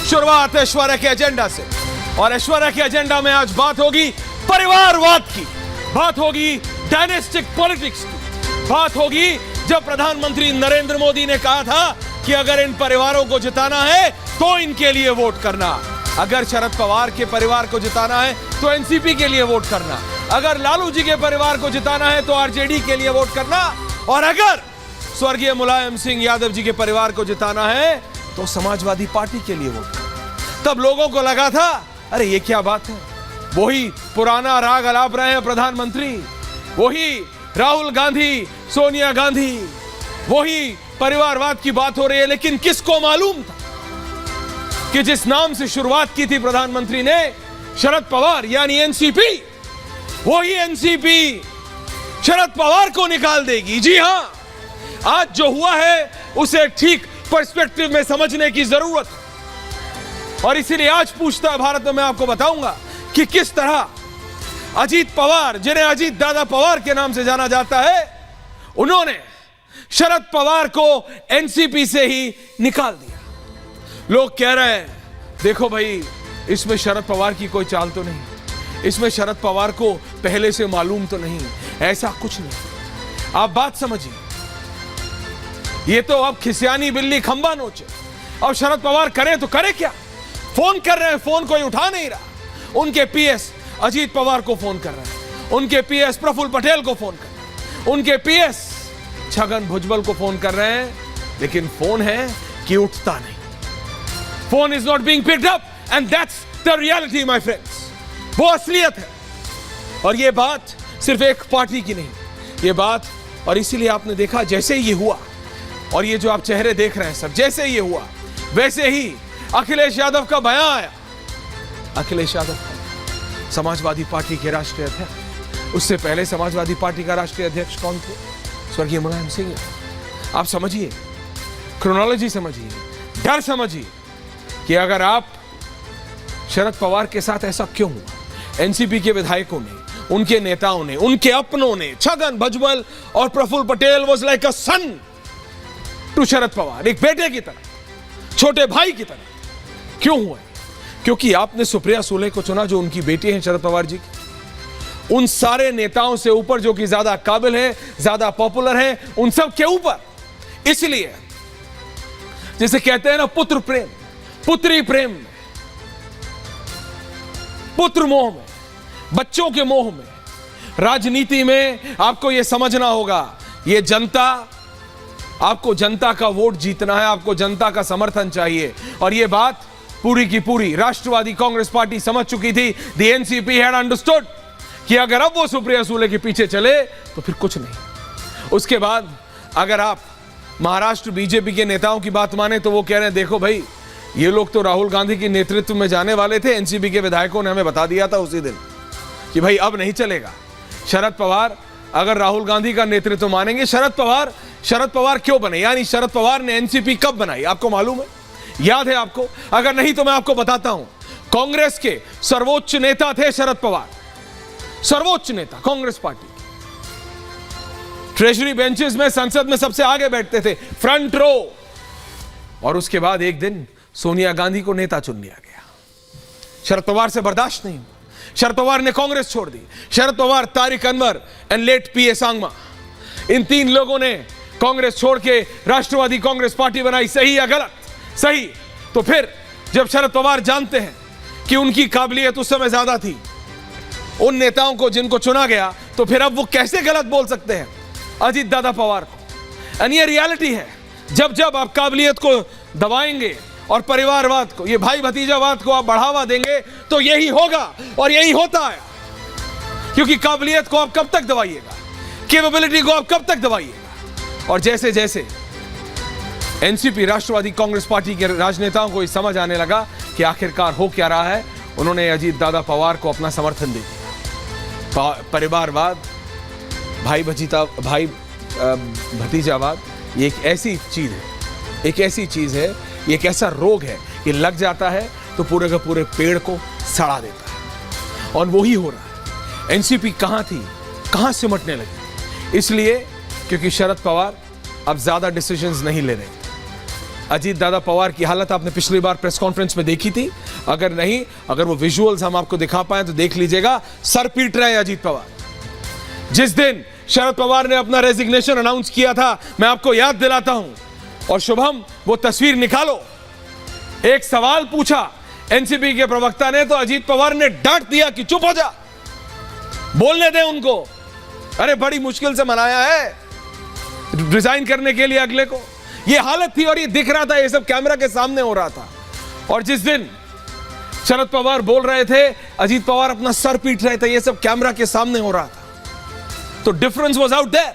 शुरुआत ऐश्वर्या के एजेंडा से, और ऐश्वर्या के एजेंडा में आज बात होगी परिवारवाद की, बात होगी डायनेस्टिक पॉलिटिक्स की, बात होगी जब प्रधानमंत्री नरेंद्र मोदी ने कहा था कि अगर इन परिवारों को जिताना है तो इनके लिए वोट करना, अगर शरद पवार के परिवार को जिताना है तो एनसीपी के लिए वोट करना, अगर लालू जी के परिवार को जिताना है तो आरजेडी के लिए वोट करना, और अगर स्वर्गीय मुलायम सिंह यादव जी के परिवार को जिताना है तो समाजवादी पार्टी के लिए वोट करना। तब लोगों को लगा था अरे ये क्या बात है, वही पुराना राग अलाप रहे हैं प्रधानमंत्री, वही राहुल गांधी, सोनिया गांधी, वही परिवारवाद की बात हो रही है। लेकिन किसको मालूम था कि जिस नाम से शुरुआत की थी प्रधानमंत्री ने, शरद पवार यानी एनसीपी, वही एनसीपी शरद पवार को निकाल देगी। जी हां, आज जो हुआ है उसे ठीक पर्सपेक्टिव में समझने की जरूरत है, और इसीलिए आज पूछता है भारत में मैं आपको बताऊंगा कि किस तरह अजीत पवार, जिन्हें अजीत दादा पवार के नाम से जाना जाता है, उन्होंने शरद पवार को एनसीपी से ही निकाल दिया। लोग कह रहे हैं देखो भाई, इसमें शरद पवार की कोई चाल तो नहीं, इसमें शरद पवार को पहले से मालूम तो नहीं, ऐसा कुछ नहीं। आप बात समझिए, ये तो अब खिसियानी बिल्ली खंबा नोचे। अब शरद पवार करे तो करे क्या, फोन कर रहे हैं, फोन कोई उठा नहीं रहा, उनके पीएस अजीत पवार को फोन कर रहे हैं, उनके पीएस प्रफुल्ल पटेल को फोन कर रहे हैं, उनके पीएस छगन भुजबल को फोन कर रहे हैं, लेकिन फोन है कि उठता नहीं। Phone is not being picked up and that's the reality my friends. वो असलियत है, और ये बात सिर्फ एक पार्टी की नहीं, ये बात, और इसीलिए आपने देखा जैसे ये हुआ, और ये जो आप चेहरे देख रहे हैं सब, जैसे ये हुआ वैसे ही अखिलेश यादव का बयान आया। अखिलेश यादव समाजवादी पार्टी के राष्ट्रीय अध्यक्ष, उससे पहले समाजवादी पार्टी का राष्ट्रीय अध्यक्ष कौन थे? स्वर्गीय मुलायम सिंह। आप समझिए, क्रोनोलॉजी समझिए, डर समझिए कि अगर आप शरद पवार के साथ ऐसा क्यों हुआ। एनसीपी के विधायकों ने, उनके नेताओं ने, उनके अपनों ने, छगन भुजबल और Praful Patel was like a son to Sharad Pawar, एक बेटे की तरह, छोटे भाई की तरह। क्यों हुआ? क्योंकि आपने सुप्रिया सुले को चुना जो उनकी बेटी है शरद पवार जी की। उन सारे नेताओं से ऊपर, जो कि ज्यादा काबिल है, ज्यादा पॉपुलर है, उन सब के ऊपर, इसलिए जैसे कहते हैं ना पुत्र प्रेम, पुत्री प्रेम में, पुत्र मोह में, बच्चों के मोह में, राजनीति में आपको यह समझना होगा, यह जनता, आपको जनता का वोट जीतना है, आपको जनता का समर्थन चाहिए। और यह बात पूरी की पूरी राष्ट्रवादी कांग्रेस पार्टी समझ चुकी थी। द एनसीपी हैड अंडरस्टूड कि अगर अब वो सुप्रिया सुले के पीछे चले तो फिर कुछ नहीं। उसके बाद अगर आप महाराष्ट्र बीजेपी के नेताओं की बात माने तो वो कह रहे हैं देखो भाई, ये लोग तो राहुल गांधी के नेतृत्व में जाने वाले थे। एनसीपी के विधायकों ने हमें बता दिया था उसी दिन कि भाई अब नहीं चलेगा। शरद पवार अगर राहुल गांधी का नेतृत्व मानेंगे, शरद पवार क्यों बने, यानी शरद पवार ने एनसीपी कब बनाई आपको मालूम है? याद है आपको? अगर नहीं तो मैं आपको बताता हूं। कांग्रेस के सर्वोच्च नेता थे शरद पवार, सर्वोच्च नेता कांग्रेस पार्टी। ट्रेजरी बेंचेस में, संसद में सबसे आगे बैठते थे, फ्रंट रो। और उसके बाद एक दिन सोनिया गांधी को नेता चुन लिया गया। शरद पवार से बर्दाश्त नहीं हुआ, शरद पवार ने कांग्रेस छोड़ दी। शरद पवार, तारिक अनवर एंड लेट पीए सांगमा, इन तीन लोगों ने कांग्रेस छोड़ के राष्ट्रवादी कांग्रेस पार्टी बनाई। सही या गलत? सही। तो फिर जब शरद पवार जानते हैं कि उनकी काबिलियत उस समय ज्यादा थी उन नेताओं को जिनको चुना गया, तो फिर अब वो कैसे गलत बोल सकते हैं अजीत दादा पवार को? एंड ये रियलिटी है, जब जब आप काबिलियत को दबाएंगे और परिवारवाद को, ये भाई भतीजावाद को आप बढ़ावा देंगे तो यही होगा, और यही होता है। क्योंकि काबिलियत को आप कब तक दबाइएगा, कैपेबिलिटी को आप कब तक दबाइएगा? और जैसे जैसे एनसीपी, राष्ट्रवादी कांग्रेस पार्टी के राजनेताओं को समझ आने लगा कि आखिरकार हो क्या रहा है, उन्होंने अजीत दादा पवार को अपना समर्थन दे दिया। परिवारवाद, भाई भतीजावाद, ये एक ऐसी चीज है, एक ऐसी चीज है, ये एक ऐसा रोग है कि लग जाता है तो पूरे के पूरे पेड़ को सड़ा देता है। और वही हो रहा है। एनसीपी कहां थी, कहां सिमटने लगी? इसलिए क्योंकि शरद पवार अब ज्यादा डिसीजंस नहीं ले रहे थे। अजीत दादा पवार की हालत आपने पिछली बार प्रेस कॉन्फ्रेंस में देखी थी, अगर नहीं, अगर वो विजुअल्स हम आपको दिखा पाए तो देख लीजिएगा। सर पीट रहे हैं अजीत पवार। जिस दिन शरद पवार ने अपना रेजिग्नेशन अनाउंस किया था, मैं आपको याद दिलाता हूं, और शुभम वो तस्वीर निकालो, एक सवाल पूछा एनसीपी के प्रवक्ता ने तो अजीत पवार ने डांट दिया कि चुप हो जा, बोलने दे उनको। अरे बड़ी मुश्किल से मनाया है रिजाइन करने के लिए अगले को। ये हालत थी और ये दिख रहा था, ये सब कैमरा के सामने हो रहा था। और जिस दिन शरद पवार बोल रहे थे, अजीत पवार अपना सर पीट रहे थे, ये सब कैमरा के सामने हो रहा था। तो डिफरेंस वाज आउट देयर।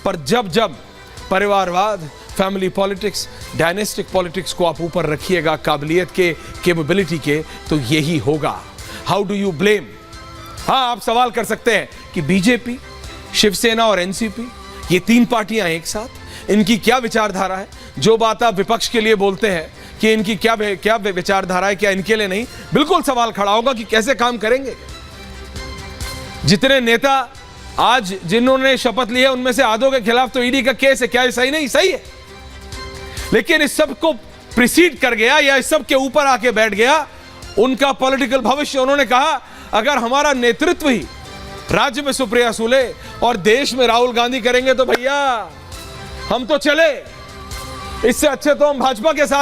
पर जब जब परिवारवाद, फैमिली पॉलिटिक्स, डायनेस्टिक पॉलिटिक्स को आप ऊपर रखिएगा काबिलियत के, कैपेबिलिटी के, तो यही होगा। How do you blame? हाँ, आप सवाल कर सकते हैं कि बीजेपी, शिवसेना और एनसीपी, ये तीन पार्टियां एक साथ, इनकी क्या विचारधारा है? जो बात आप विपक्ष के लिए बोलते हैं कि इनकी क्या विचारधारा है, क्या इनके लिए नहीं? बिल्कुल सवाल खड़ा होगा कि कैसे काम करेंगे। जितने नेता आज जिन्होंने शपथ ली है, उनमें से आधों के खिलाफ तो ईडी का केस है। क्या ये सही नहीं? सही है, लेकिन इस सब को प्रिसीड कर गया या इस सब के ऊपर आके बैठ गया उनका पॉलिटिकल भविष्य। उन्होंने कहा अगर हमारा नेतृत्व ही राज्य में सुप्रिया सुले और देश में राहुल गांधी करेंगे तो भैया हम तो चले, इससे अच्छे तो हम भाजपा के साथ